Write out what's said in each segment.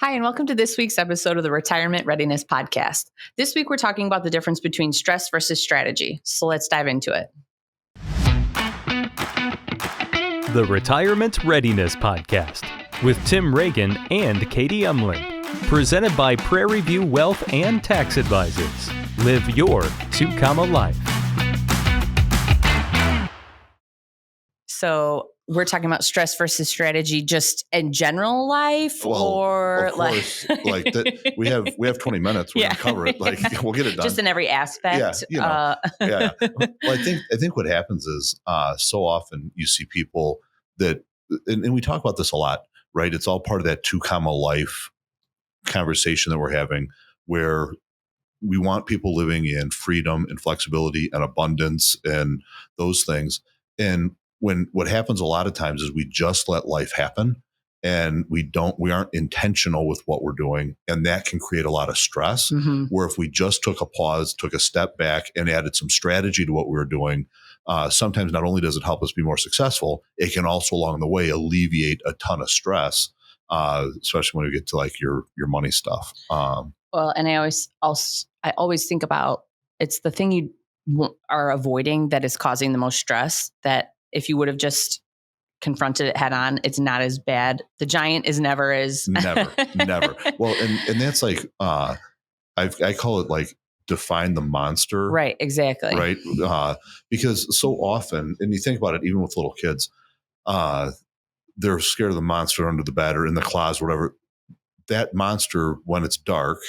Hi, and welcome to this week's episode of the Retirement Readiness Podcast. This week, we're talking about the difference between stress versus strategy. So let's dive into it. The Retirement Readiness Podcast with Tim Regan and Katie Umland. Presented by Prairie View Wealth and Tax Advisors. Live your 2-comma life. So we're talking about stress versus strategy just in general life, Well, or of course, like that, we have 20 minutes. We're gonna cover it. Like we'll get it done. Just in every aspect. Yeah, yeah. Well, I think what happens is so often you see people that, and we talk about this a lot, right? It's all part of that 2-comma life conversation that we're having, where we want people living in freedom and flexibility and abundance and those things. And what happens a lot of times is we just let life happen and we aren't intentional with what we're doing. And that can create a lot of stress, where if we just took a pause, took a step back and added some strategy to what we were doing, sometimes not only does it help us be more successful, it can also along the way alleviate a ton of stress, especially when we get to like your money stuff. Well, and I always think about, it's the thing you are avoiding that is causing the most stress, that if you would have just confronted it head on, it's not as bad. The giant is never as never. Well, and that's like, I call it like define the monster. Right. Exactly. Right. Because so often, and you think about it, even with little kids, they're scared of the monster under the bed or in the closet, whatever. That monster, when it's dark,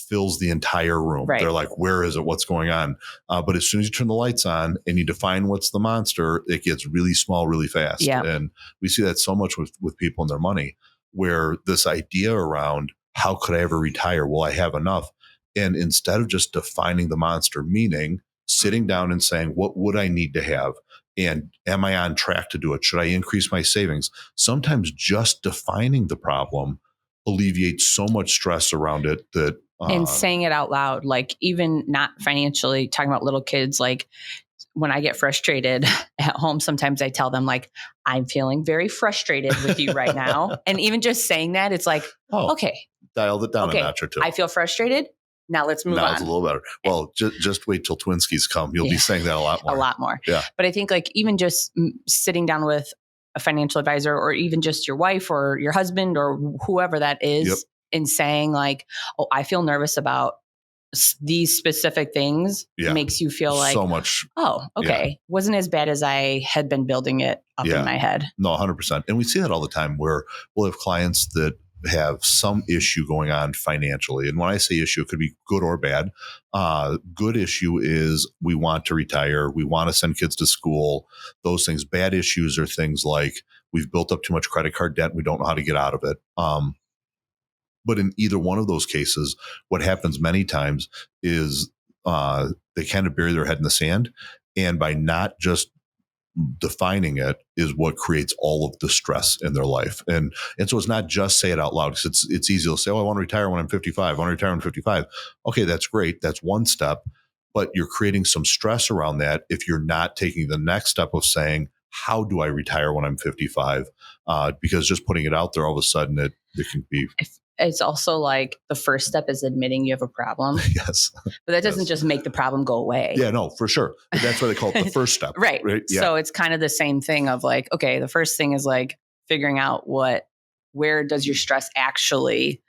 fills the entire room. Right. They're like, where is it? What's going on? But as soon as you turn the lights on and you define what's the monster, it gets really small, really fast. Yeah. And we see that so much with people and their money, where this idea around how could I ever retire? Will I have enough? And instead of just defining the monster, meaning sitting down and saying, what would I need to have? And am I on track to do it? Should I increase my savings? Sometimes just defining the problem alleviates so much stress around it that and saying it out loud, like even not financially, talking about little kids, like when I get frustrated at home, sometimes I tell them like, I'm feeling very frustrated with you right now. And even just saying that, it's like, okay, dialed it down a notch or two. I feel frustrated. Now let's move on. Now it's a little better. Well, just wait till Twinskies come. You'll be saying that a lot more. A lot more. Yeah. But I think like even just sitting down with a financial advisor, or even just your wife or your husband or whoever that is, and saying like, oh, I feel nervous about these specific things, makes you feel like so much. Oh, okay. Yeah. Wasn't as bad as I had been building it up in my head. No, 100%. And we see that all the time, where we'll have clients that have some issue going on financially. And when I say issue, it could be good or bad. Good issue is we want to retire. We want to send kids to school, those things. Bad issues are things like we've built up too much credit card debt. We don't know how to get out of it. But in either one of those cases, what happens many times is they kind of bury their head in the sand. And by not just defining it is what creates all of the stress in their life. And so it's not just say it out loud, because it's easy to say, oh, I want to retire when I'm 55. I want to retire when I'm 55. Okay, that's great. That's one step. But you're creating some stress around that if you're not taking the next step of saying, how do I retire when I'm 55? Because just putting it out there, all of a sudden it can be... It's also like the first step is admitting you have a problem. Yes. But that doesn't just make the problem go away. Yeah, no, for sure. That's why they call it the first step. Right. Yeah. So it's kind of the same thing of like, okay, the first thing is like figuring out where does your stress actually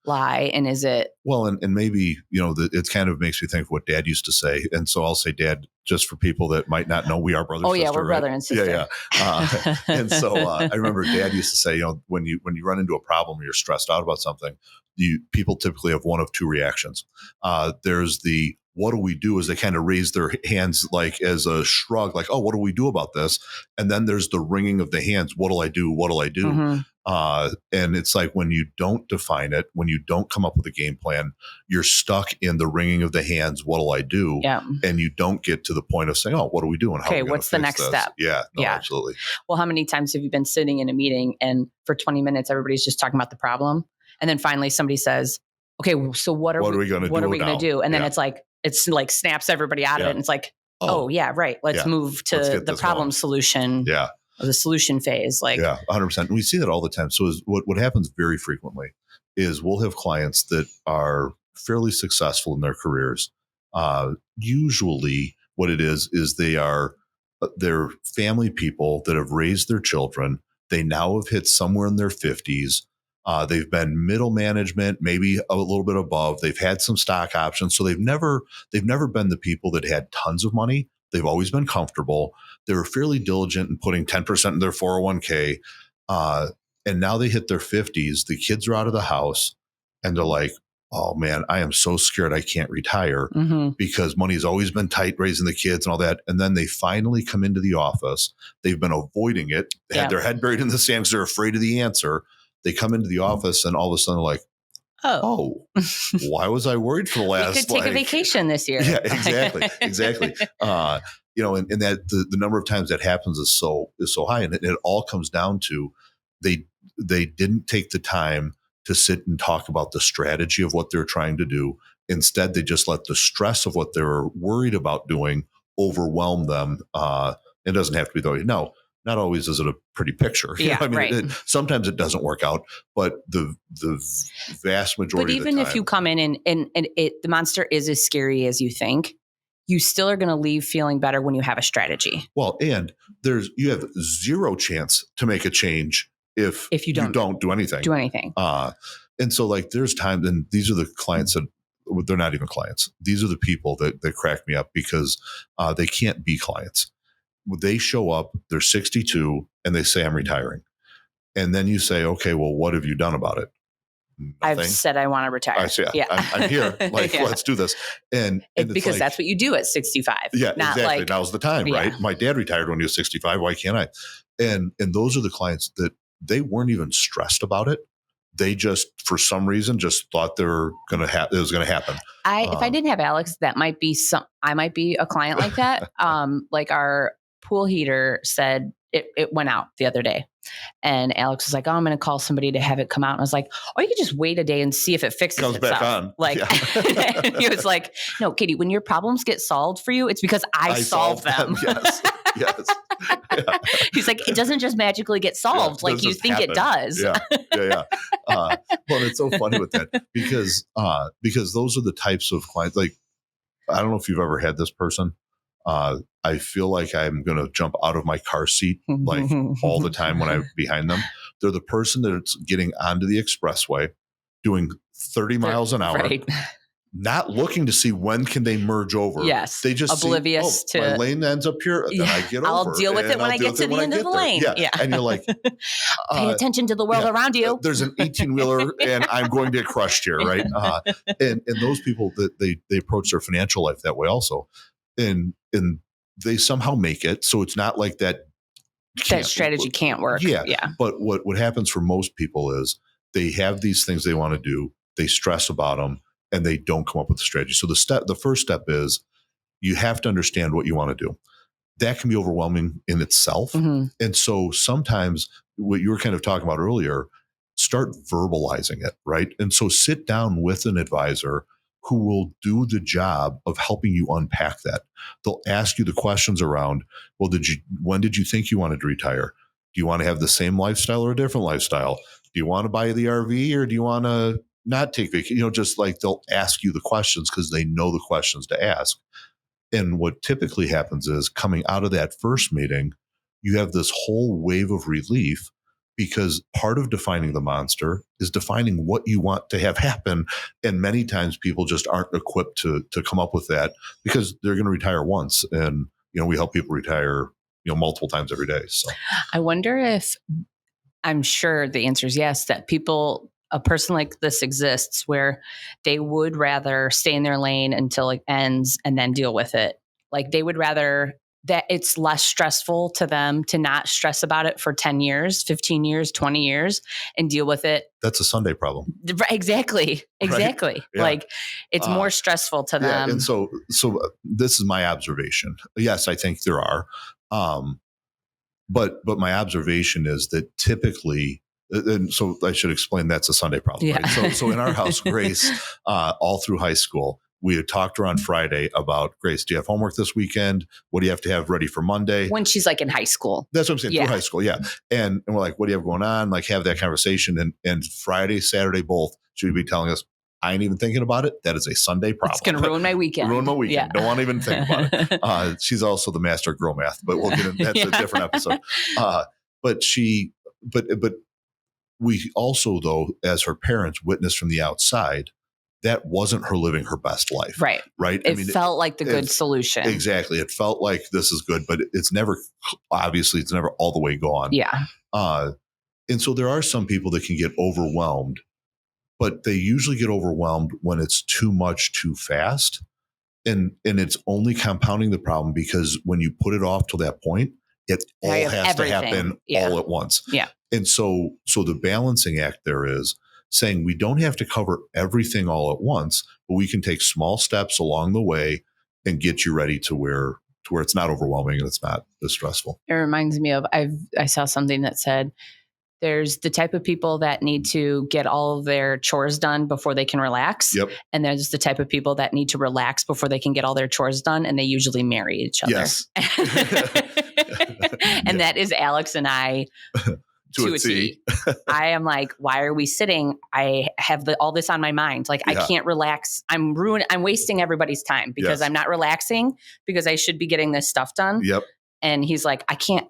lie? And is it? Well, and maybe, it kind of makes me think of what Dad used to say. And so I'll say, Dad, just for people that might not know, we are brother and sister. Oh, yeah, we're brother and sister. Yeah. And so I remember Dad used to say, when you run into a problem or you're stressed out about something, people typically have one of two reactions. There's the, what do we do? As they kind of raise their hands like as a shrug, like, oh, what do we do about this? And then there's the wringing of the hands. What do I do? What do I do? Mm-hmm. And it's like when you don't define it, when you don't come up with a game plan, you're stuck in the wringing of the hands. What do I do? Yeah. And you don't get to the point of saying, oh, what do we do? And how okay, what's the next step? Yeah, absolutely. Well, how many times have you been sitting in a meeting and for 20 minutes, everybody's just talking about the problem? And then finally somebody says, okay, so what are we going to do? And then it's like snaps everybody out of it. And it's like, oh yeah, right. Let's move to the problem solution. Yeah. the solution phase. Like, yeah, 100%. We see that all the time. So what happens very frequently is we'll have clients that are fairly successful in their careers. Usually what it is they're family people that have raised their children. They now have hit somewhere in their 50s. They've been middle management, maybe a little bit above. They've had some stock options. So they've never been the people that had tons of money. They've always been comfortable. They were fairly diligent in putting 10% in their 401k. And now they hit their 50s. The kids are out of the house and they're like, oh man, I am so scared I can't retire because money's always been tight raising the kids and all that. And then they finally come into the office. They've been avoiding it. They had their head buried in the sand because they're afraid of the answer. They come into the office and all of a sudden they're like, oh, why was I worried for the last? We could take a vacation this year. Yeah, exactly. And that the number of times that happens is so high. And it all comes down to they didn't take the time to sit and talk about the strategy of what they're trying to do. Instead, they just let the stress of what they were worried about doing overwhelm them. It doesn't have to be though. No, not always is it a pretty picture. Yeah, right. Sometimes it doesn't work out, but the vast majority of the time. But even if you come in and the monster is as scary as you think, you still are going to leave feeling better when you have a strategy. Well, and you have zero chance to make a change if you don't do anything. And so like there's times, and these are the clients that they're not even clients. These are the people that crack me up because they can't be clients. They show up, they're 62 and they say, I'm retiring. And then you say, okay, well, what have you done about it? Nothing. I've said I want to retire. I say, I'm here. Like, let's do this. And because like, that's what you do at 65. Yeah, not exactly. Like, now's the time, right? My dad retired when he was 65. Why can't I? And those are the clients that they weren't even stressed about it. They just, for some reason, just thought it was going to happen. If I didn't have Alex, that might be I might be a client like that. Like our pool heater said it went out the other day. And Alex was like, oh, I'm going to call somebody to have it come out. And I was like, oh, you could just wait a day and see if it fixes itself. Back on. Like, and he was like, no, Katie, when your problems get solved for you, it's because I solved them. Yes. Yes. Yeah. He's like, it doesn't just magically get solved like you think it does. Yeah. Well, it's so funny with that because those are the types of clients. Like, I don't know if you've ever had this person. I feel like I'm going to jump out of my car seat like all the time when I'm behind them. They're the person that's getting onto the expressway, doing 30 miles an hour, right, not looking to see when can they merge over. Yes. They just oblivious see, my lane ends up here. Then I get over. I'll deal with it when I get to the end of the lane. Yeah. And you're like, pay attention to the world around you. There's an 18-wheeler and I'm going to get crushed here. Right. And those people that they approach their financial life that way also. And they somehow make it. So it's not like that strategy can't work. Yeah. But what happens for most people is they have these things they want to do. They stress about them and they don't come up with a strategy. So the first step is you have to understand what you want to do. That can be overwhelming in itself. Mm-hmm. And so sometimes what you were kind of talking about earlier, start verbalizing it, right? And so sit down with an advisor who will do the job of helping you unpack that. They'll ask you the questions around, well, when did you think you wanted to retire? Do you want to have the same lifestyle or a different lifestyle? Do you want to buy the RV or do you want to not take vacation? Just like they'll ask you the questions because they know the questions to ask. And what typically happens is coming out of that first meeting, you have this whole wave of relief because part of defining the monster is defining what you want to have happen. And many times people just aren't equipped to come up with that because they're going to retire once. And, we help people retire, multiple times every day. So I wonder if, I'm sure the answer is yes, that a person like this exists where they would rather stay in their lane until it ends and then deal with it. Like they would rather that it's less stressful to them to not stress about it for 10 years, 15 years, 20 years and deal with it. That's a Sunday problem. Exactly. Right? Yeah. Like it's more stressful to them. Yeah. And so this is my observation. Yes, I think there are. But my observation is that typically, and so I should explain that's a Sunday problem. Yeah. Right? So in our house, Grace, all through high school, we had talked to her on Friday about, Grace, do you have homework this weekend? What do you have to have ready for Monday? When she's like in high school. That's what I'm saying. Through high school. Yeah. And we're like, what do you have going on? Like, have that conversation. And Friday, Saturday, both, she would be telling us, I ain't even thinking about it. That is a Sunday problem. It's going to ruin my weekend. Yeah. Don't want to even think about it. She's also the master of girl math, but we'll get into that's a different episode. But we also, though, as her parents witnessed from the outside, that wasn't her living her best life. Right. Right. It felt like the good solution. Exactly. It felt like this is good, but it's never all the way gone. Yeah. And so there are some people that can get overwhelmed, but they usually get overwhelmed when it's too much too fast. And it's only compounding the problem because when you put it off till that point, it all has to happen all at once. Yeah. And so the balancing act there is saying we don't have to cover everything all at once, but we can take small steps along the way and get you ready to where it's not overwhelming and it's not as stressful. It reminds me of, I saw something that said, there's the type of people that need to get all of their chores done before they can relax. Yep. And there's the type of people that need to relax before they can get all their chores done. And they usually marry each other. Yes. And that is Alex and I to a T. I am like, why are we sitting? I have all this on my mind. Like, I can't relax. I'm wasting everybody's time because I'm not relaxing because I should be getting this stuff done. Yep. And he's like, I can't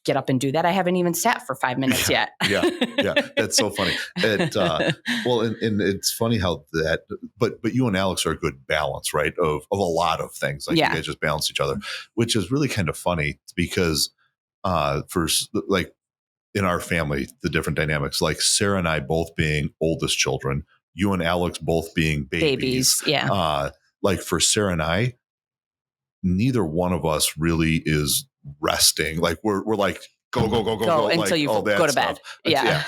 get up and do that. I haven't even sat for 5 minutes yet. Yeah. That's so funny. And it's funny how that, but you and Alex are a good balance, right? Of a lot of things. Like you guys just balance each other, which is really kind of funny because for like in our family, the different dynamics, like Sarah and I both being oldest children, you and Alex both being babies. Yeah. Like for Sarah and I, neither one of us really is resting. Like we're like, go until like, you go to bed. Yeah.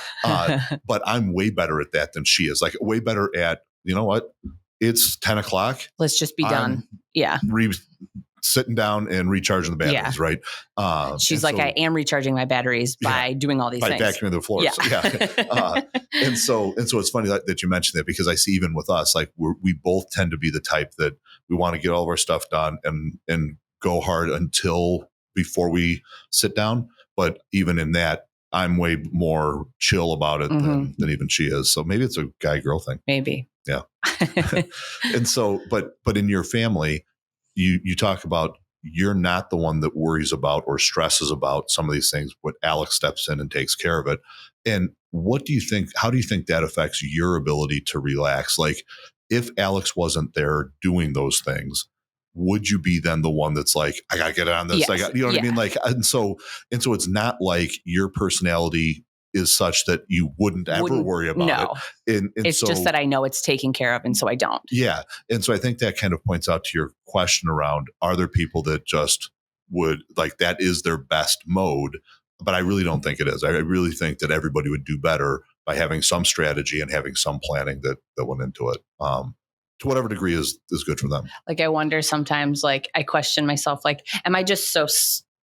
But I'm way better at that than she is. Like way better at, you know what? It's 10 o'clock. Let's just be done. Yeah. Sitting down and recharging the batteries, right? She's like, I am recharging my batteries by doing all these things. By vacuuming the floors. Yeah. And so it's funny that you mentioned that because I see even with us, like we both tend to be the type that we want to get all of our stuff done and go hard until before we sit down. But even in that, I'm way more chill about it than even she is. So maybe it's a guy-girl thing. Maybe. Yeah. And so, but in your family, you talk about you're not the one that worries about or stresses about some of these things, but Alex steps in and takes care of it. And how do you think that affects your ability to relax? Like if Alex wasn't there doing those things, would you be then the one that's like, I got to get on this? Yes. You know what I mean? Like, and so it's not like your personality is such that you wouldn't ever worry about it. And it's just that I know it's taken care of. And so I don't. Yeah. And so I think that kind of points out to your question around, are there people that just would like, that is their best mode, but I really don't think it is. I really think that everybody would do better by having some strategy and having some planning that went into it. To whatever degree is good for them. Like, I wonder sometimes, like, I question myself, like, am I just so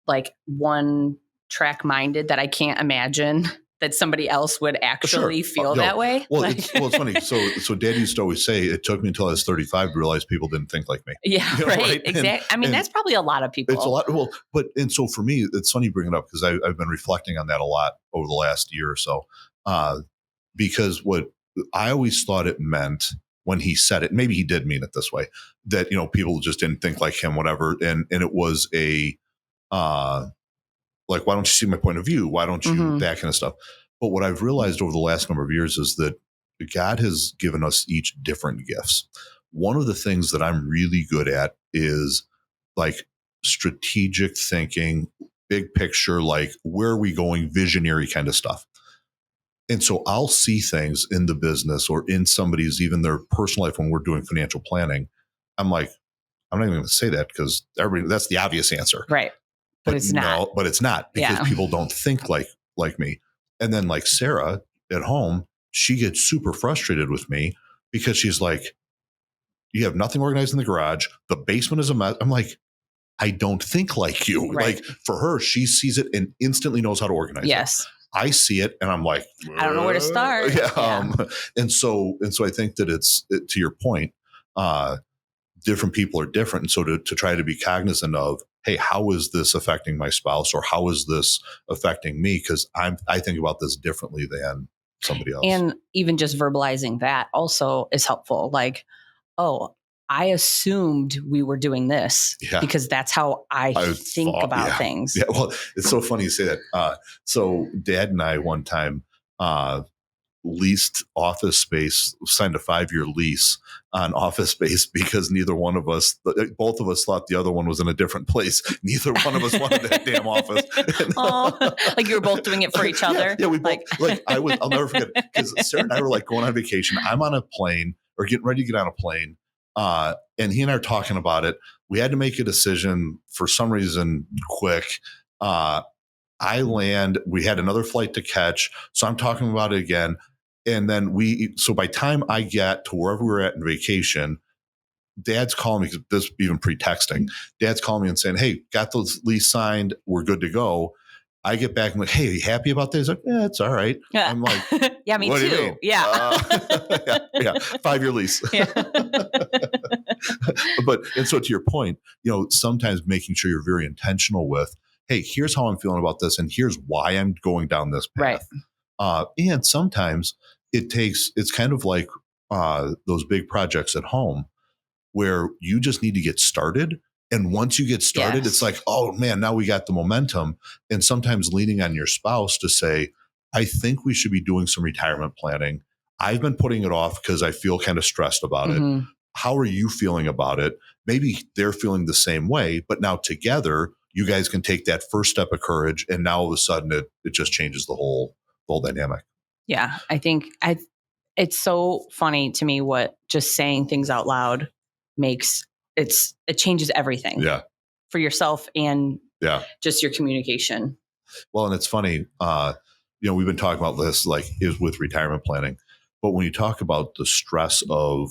like one track minded that I can't imagine that somebody else would actually feel that way? Well, like, it's funny. So Dad used to always say, it took me until I was 35 to realize people didn't think like me. Yeah, you know, right? Exactly. I mean, that's probably a lot of people. It's a lot. Well, and so for me, it's funny you bring it up because I've been reflecting on that a lot over the last year or so. Because what I always thought it meant when he said it, maybe he did mean it this way, that, you know, people just didn't think like him, whatever. And it was like, why don't you see my point of view? Why don't you that kind of stuff? But what I've realized over the last number of years is that God has given us each different gifts. One of the things that I'm really good at is like strategic thinking, big picture, like where are we going, visionary kind of stuff. And so I'll see things in the business or in somebody's, even their personal life when we're doing financial planning. I'm like, I'm not even going to say that because that's the obvious answer. Right. But it's not. But it's not because people don't think like me. And then like Sarah at home, she gets super frustrated with me because she's like, you have nothing organized in the garage. The basement is a mess. I'm like, I don't think like you. Right. Like for her, she sees it and instantly knows how to organize it. I see it and I'm like, I don't know where to start. And so I think that it's to your point. different people are different. And so to try to be cognizant of, hey, how is this affecting my spouse, or how is this affecting me? Because I think about this differently than somebody else. And even just verbalizing that also is helpful. Like, oh, I assumed we were doing this because that's how I think about things. Yeah. Well, it's so funny you say that. So Dad and I one time leased office space, signed a 5-year lease on office space because both of us thought the other one was in a different place. Neither one of us wanted that damn office. Like you were both doing it for each other? Yeah, we both, I'll never forget, because Sarah and I were like going on vacation. I'm on a plane, or getting ready to get on a plane. And he and I are talking about it. We had to make a decision for some reason quick. I land, we had another flight to catch. So I'm talking about it again. And then so by time I get to wherever we were at in vacation, Dad's calling me, because this even pre-texting, Dad's calling me and saying, hey, got the lease signed. We're good to go. I get back and like, hey, are you happy about this? He's like, yeah, it's all right. Yeah. I'm like, yeah, me what too. Do you mean? Yeah. Yeah. 5-year lease. Yeah. And so to your point, sometimes making sure you're very intentional with, hey, here's how I'm feeling about this, and here's why I'm going down this path. Right. And sometimes it's kind of like those big projects at home where you just need to get started. And once you get started, It's like, oh man, now we got the momentum. And sometimes leaning on your spouse to say, I think we should be doing some retirement planning. I've been putting it off because I feel kind of stressed about it. How are you feeling about it? Maybe they're feeling the same way, but now together, you guys can take that first step of courage. And now all of a sudden it just changes the whole dynamic. Yeah. I think it's so funny to me what just saying things out loud makes. It changes everything for yourself and just your communication. Well, and it's funny, we've been talking about this is with retirement planning, but when you talk about the stress of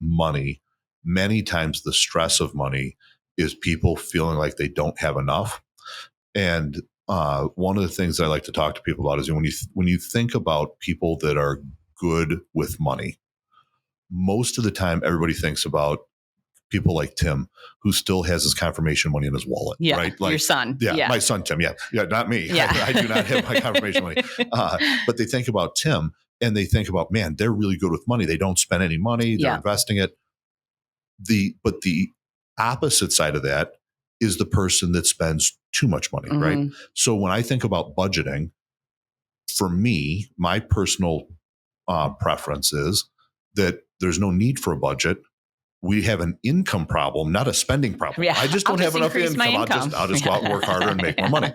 money, many times the stress of money is people feeling like they don't have enough. And one of the things I like to talk to people about is when you think about people that are good with money, most of the time everybody thinks about people like Tim, who still has his confirmation money in his wallet, right? Like your son. Yeah, my son, Tim. Yeah, not me. Yeah. I do not have my confirmation money. But they think about Tim and they think about, man, they're really good with money. They don't spend any money. They're investing it. But the opposite side of that is the person that spends too much money, right? So when I think about budgeting, for me, my personal preference is that there's no need for a budget. We have an income problem, not a spending problem. Yeah, I just don't have enough income. I'll just go out and work harder and make more money.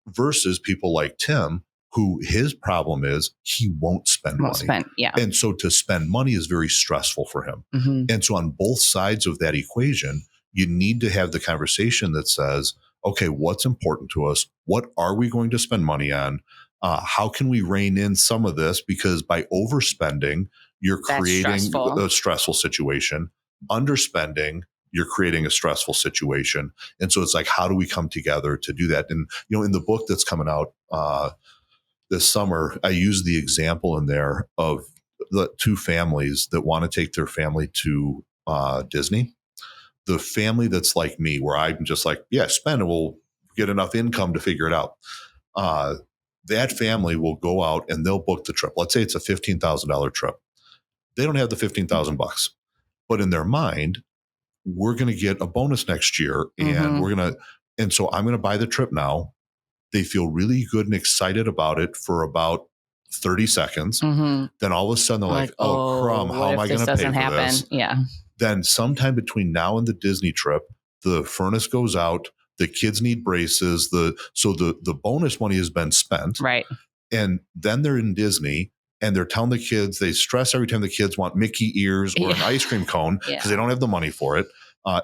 Versus people like Tim, who his problem is he won't spend money. And so to spend money is very stressful for him. And so on both sides of that equation, you need to have the conversation that says, okay, what's important to us? What are we going to spend money on? How can we rein in some of this? Because by overspending, you're creating a stressful situation. Underspending, you're creating a stressful situation. And so it's like, how do we come together to do that? And, in the book that's coming out this summer, I use the example in there of the two families that want to take their family to Disney. The family that's like me, where I'm just like, spend and we'll get enough income to figure it out. That family will go out and they'll book the trip. Let's say it's a $15,000 trip. They don't have the $15,000, but in their mind, we're going to get a bonus next year, and and so I'm going to buy the trip now. They feel really good and excited about it for about 30 seconds. Then all of a sudden they're like, oh crumb, how am I going to pay for this? Yeah. Then sometime between now and the Disney trip, the furnace goes out. The kids need braces. So the bonus money has been spent. Right. And then they're in Disney. And they're telling the kids, they stress every time the kids want Mickey ears or an ice cream cone because they don't have the money for it.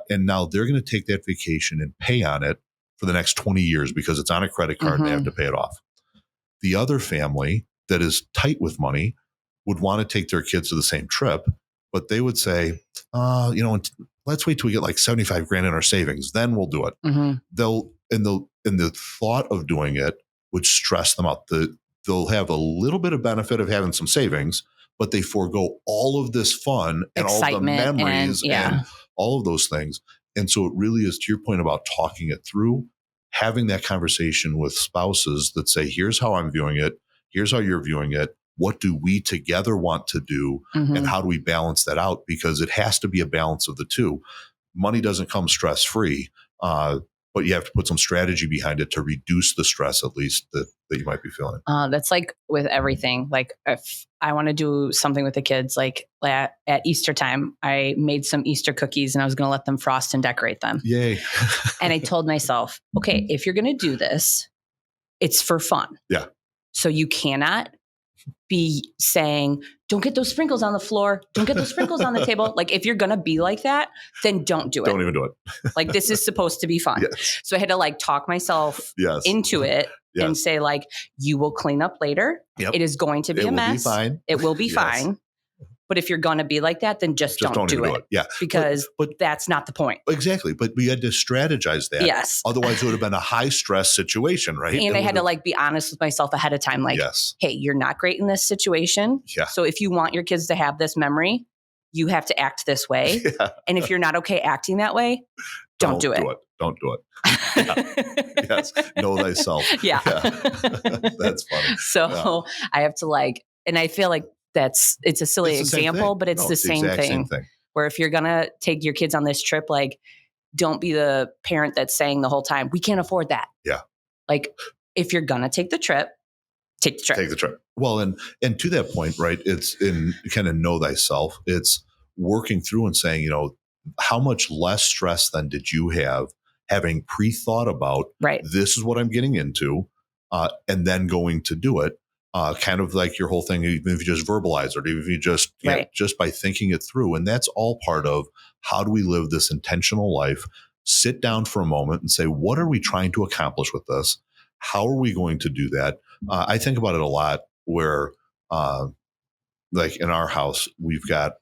And now they're going to take that vacation and pay on it for the next 20 years because it's on a credit card and they have to pay it off. The other family that is tight with money would want to take their kids to the same trip, but they would say, let's wait till we get like 75 grand in our savings. Then we'll do it. The thought of doing it would stress them out. They'll have a little bit of benefit of having some savings, but they forego all of this fun and excitement all the memories and all of those things. And so it really is, to your point about talking it through, having that conversation with spouses that say, here's how I'm viewing it. Here's how you're viewing it. What do we together want to do? And how do we balance that out? Because it has to be a balance of the two. Money doesn't come stress-free, but you have to put some strategy behind it to reduce the stress, at least that you might be feeling. That's like with everything. Like if I want to do something with the kids, like at Easter time, I made some Easter cookies and I was going to let them frost and decorate them. Yay. And I told myself, okay, if you're going to do this, it's for fun. Yeah. So you cannot be saying, don't get those sprinkles on the floor. Don't get those sprinkles on the table. Like if you're going to be like that, then don't do it. Don't even do it. Like this is supposed to be fun. Yes. So I had to like talk myself into it and say like, you will clean up later. Yep. It is going to be a mess. It will be fine. But if you're going to be like that, then just don't do it. Yeah. Because but that's not the point. Exactly. But we had to strategize that. Yes. Otherwise it would have been a high stress situation, right? And I had to like be honest with myself ahead of time. Like, hey, you're not great in this situation. Yeah. So if you want your kids to have this memory, you have to act this way. Yeah. And if you're not okay acting that way, don't do it. Don't do it. Yeah. Yes. Know thyself. Yeah. That's funny. So I have to like, and I feel like it's a silly example, but it's the same thing. Where if you're going to take your kids on this trip, like don't be the parent that's saying the whole time, we can't afford that. Yeah. Like if you're going to take the trip, take the trip. Take the trip. Well, and to that point, right, it's in kind of know thyself. It's working through and saying, how much less stress then did you have having pre-thought about, this is what I'm getting into, and then going to do it. Kind of like your whole thing, even if you just verbalize it, even if you just, just by thinking it through. And that's all part of how do we live this intentional life? Sit down for a moment and say, what are we trying to accomplish with this? How are we going to do that? I think about it a lot where, like in our house, we've got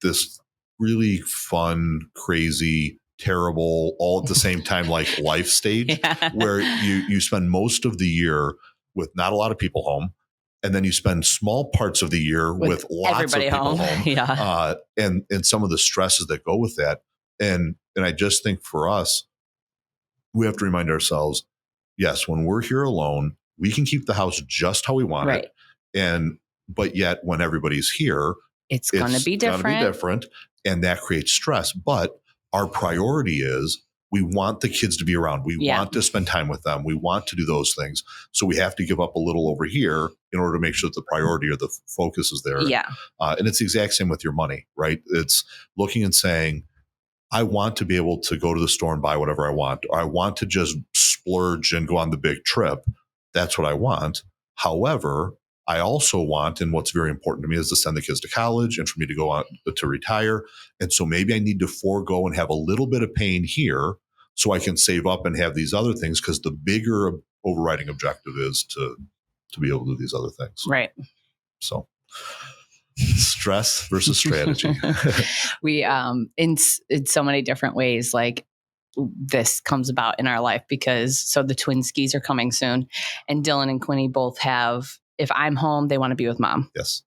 this really fun, crazy, terrible, all at the same time, like life stage where you spend most of the year with not a lot of people home. And then you spend small parts of the year with lots of people home. And some of the stresses that go with that. And I just think for us, we have to remind ourselves, yes, when we're here alone, we can keep the house just how we want it. But yet when everybody's here, it's going to be different. And that creates stress. But our priority is we want the kids to be around. We want to spend time with them. We want to do those things. So we have to give up a little over here in order to make sure that the priority or the focus is there. Yeah. And it's the exact same with your money, right? It's looking and saying, I want to be able to go to the store and buy whatever I want. Or I want to just splurge and go on the big trip. That's what I want. However, I also want, and what's very important to me is to send the kids to college and for me to go on to retire. And so maybe I need to forego and have a little bit of pain here so I can save up and have these other things, because the bigger overriding objective is to be able to do these other things. Right. So stress versus strategy. We, in so many different ways, like this comes about in our life because the twin skis are coming soon, and Dylan and Quinny both have, if I'm home, they want to be with mom. Yes.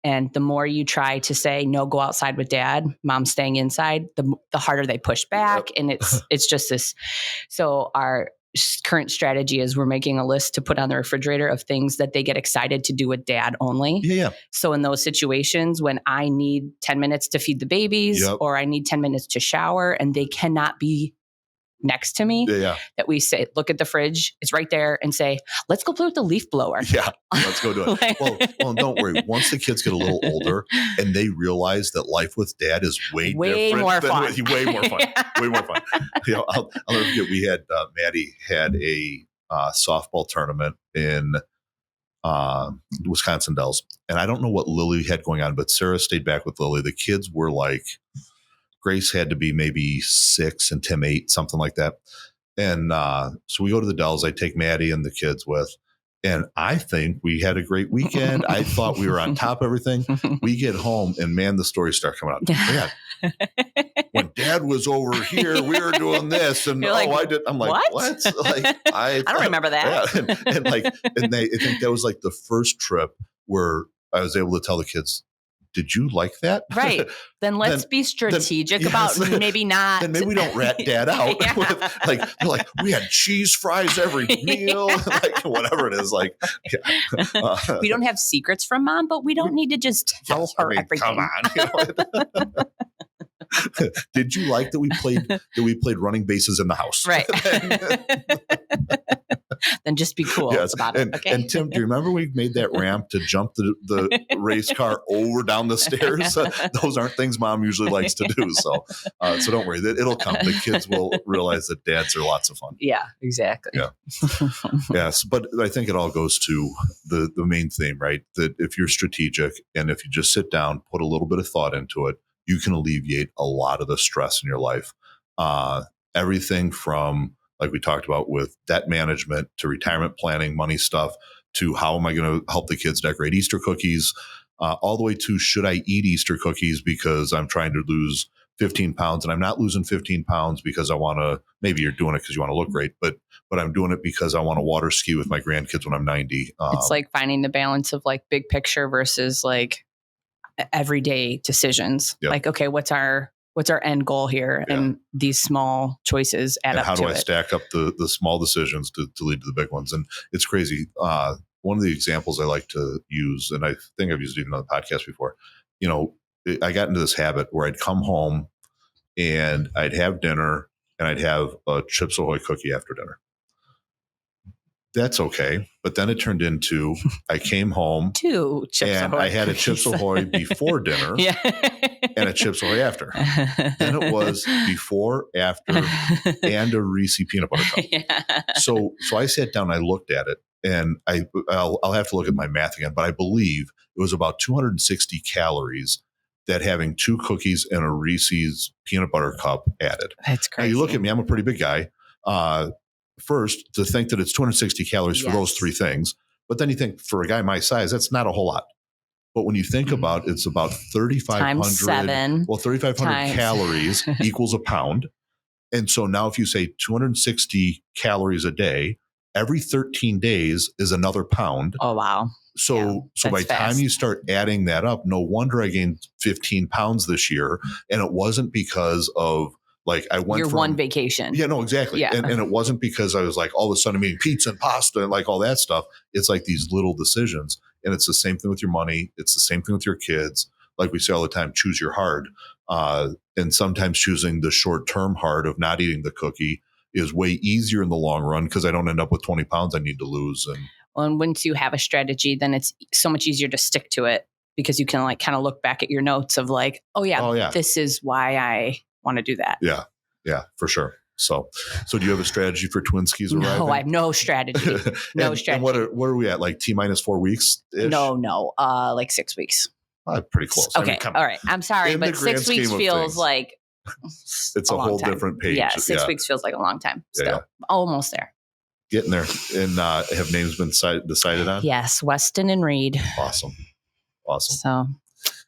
And the more you try to say, no, go outside with dad, mom's staying inside, the harder they push back. Yep. And it's just this. So our current strategy is we're making a list to put on the refrigerator of things that they get excited to do with dad only. Yeah. So in those situations when I need 10 minutes to feed the babies or I need 10 minutes to shower and they cannot be next to me, that we say, look at the fridge, it's right there, and say, let's go play with the leaf blower. Yeah, let's go do it. Well, don't worry. Once the kids get a little older and they realize that life with dad is way more fun. Way more fun. Way more fun. I'll never forget, we had, Maddie had a softball tournament in Wisconsin Dells. And I don't know what Lily had going on, but Sarah stayed back with Lily. The kids were like, Grace had to be maybe 6 and Tim 8, something like that. And so we go to the Dells. I take Maddie and the kids with. And I think we had a great weekend. I thought we were on top of everything. We get home and man, the stories start coming out. Man, when dad was over here, we were doing this. And like, I did. I'm like, what? Like, I don't remember that. Yeah. I think that was like the first trip where I was able to tell the kids, did you like that? Right. Then let's be strategic about maybe not. Then maybe we don't rat dad out. Yeah. With, they're like, we had cheese fries every meal, like whatever it is. Like, we don't have secrets from mom, but we don't need to just tell her everything. Come on. Did you like that we played running bases in the house? Right. Then just be cool about it. Okay. And Tim, do you remember we made that ramp to jump the race car over down the stairs? Those aren't things mom usually likes to do. So don't worry, it'll come. The kids will realize that dads are lots of fun. Yeah, exactly. Yeah. Yes. But I think it all goes to the main theme, right? That if you're strategic and if you just sit down, put a little bit of thought into it, you can alleviate a lot of the stress in your life. Everything from, like we talked about, with debt management to retirement planning, money stuff, to how am I going to help the kids decorate Easter cookies, all the way to should I eat Easter cookies because I'm trying to lose 15 pounds and I'm not losing 15 pounds because I want to, maybe you're doing it because you want to look great, but I'm doing it because I want to water ski with my grandkids when I'm 90. It's like finding the balance of like big picture versus like everyday decisions. Yep. Like, okay, what's our end goal here? Yeah. And these small choices add up to it. How do I stack up the small decisions to lead to the big ones? And it's crazy. One of the examples I like to use, and I think I've used it even on the podcast before, I got into this habit where I'd come home and I'd have dinner and I'd have a Chips Ahoy cookie after dinner. That's okay. But then it turned into, I came home Two Chips and Ahoy I had cookies. a Chips Ahoy before dinner and a Chips Ahoy after. Then it was before, after, and a Reese peanut butter cup. Yeah. So I sat down, I looked at it, and I'll have to look at my math again, but I believe it was about 260 calories that having two cookies and a Reese's peanut butter cup added. That's crazy. Now you look at me, I'm a pretty big guy. First, to think that it's 260 calories for those three things. But then you think, for a guy my size, that's not a whole lot. But when you think about it, it's about 3,500 calories equals a pound. And so now if you say 260 calories a day, every 13 days is another pound. Oh, wow. So by the time you start adding that up, no wonder I gained 15 pounds this year. And it wasn't because of, like, I went from one vacation. Yeah, no, exactly. Yeah. And it wasn't because I was like all of a sudden eating pizza and pasta and like all that stuff. It's like these little decisions. And it's the same thing with your money. It's the same thing with your kids. Like we say all the time, choose your hard. And sometimes choosing the short-term hard of not eating the cookie is way easier in the long run because I don't end up with 20 pounds I need to lose. And once you have a strategy, then it's so much easier to stick to it because you can like kind of look back at your notes of like, oh yeah, this is why I want to do that. Yeah, for sure. So do you have a strategy for twin skis arriving? No, I have no strategy. Strategy. And what are we at? Like T-4 weeks? No, like 6 weeks. Pretty close. Okay, all right. I'm sorry, but 6 weeks feels like it's a whole different page. Yeah, 6 weeks feels like a long time. Still, almost there. Getting there. And have names been decided on? Yes, Weston and Reed. Awesome. So.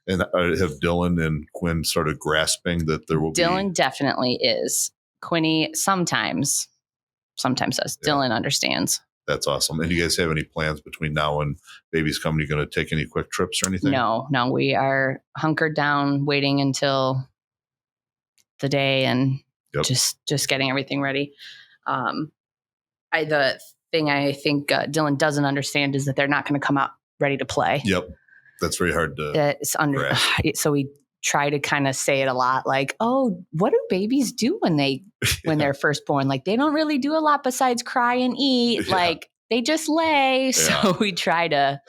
And have Dylan and Quinn started grasping that there will be? Dylan definitely is. Quinny sometimes does. Yeah. Dylan understands. That's awesome. And do you guys have any plans between now and baby's coming? Are you going to take any quick trips or anything? No. We are hunkered down, waiting until the day and just getting everything ready. The thing I think Dylan doesn't understand is that they're not going to come out ready to play. Yep. That's very hard to So we try to kind of say it a lot like, oh, what do babies do when they're first born? Like, they don't really do a lot besides cry and eat. Yeah. Like, they just lay. Yeah. So we try to.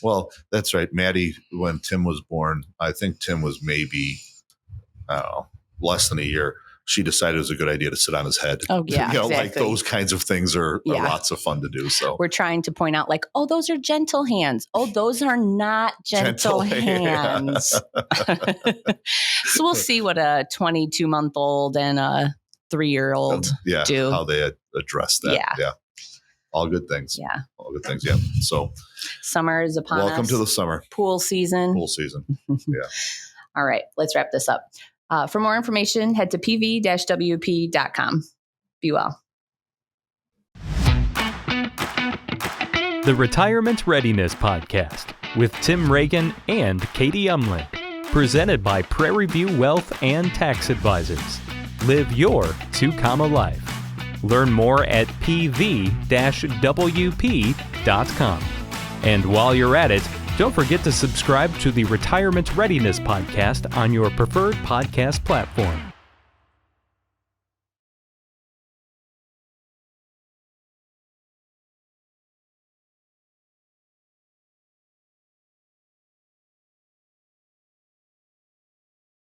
Well, that's right. Maddie, when Tim was born, I think Tim was maybe, I don't know, less than a year. She decided it was a good idea to sit on his head. Oh, yeah. Exactly. Like those kinds of things are lots of fun to do. So we're trying to point out like, oh, those are gentle hands. Oh, those are not gentle hands. So we'll see what a 22-month-old and a 3-year-old do. How they address that. Yeah. All good things. Yeah. All good things. Yeah. So summer is upon us. Welcome to the summer. Pool season. Yeah. All right. Let's wrap this up. For more information, head to pv-wp.com. Be well. the Retirement Readiness Podcast with Tim Regan and Katie Umland. Presented by Prairie View Wealth and Tax Advisors. Live your 2-comma life. Learn more at pv-wp.com. And while you're at it, don't forget to subscribe to the Retirement Readiness Podcast on your preferred podcast platform.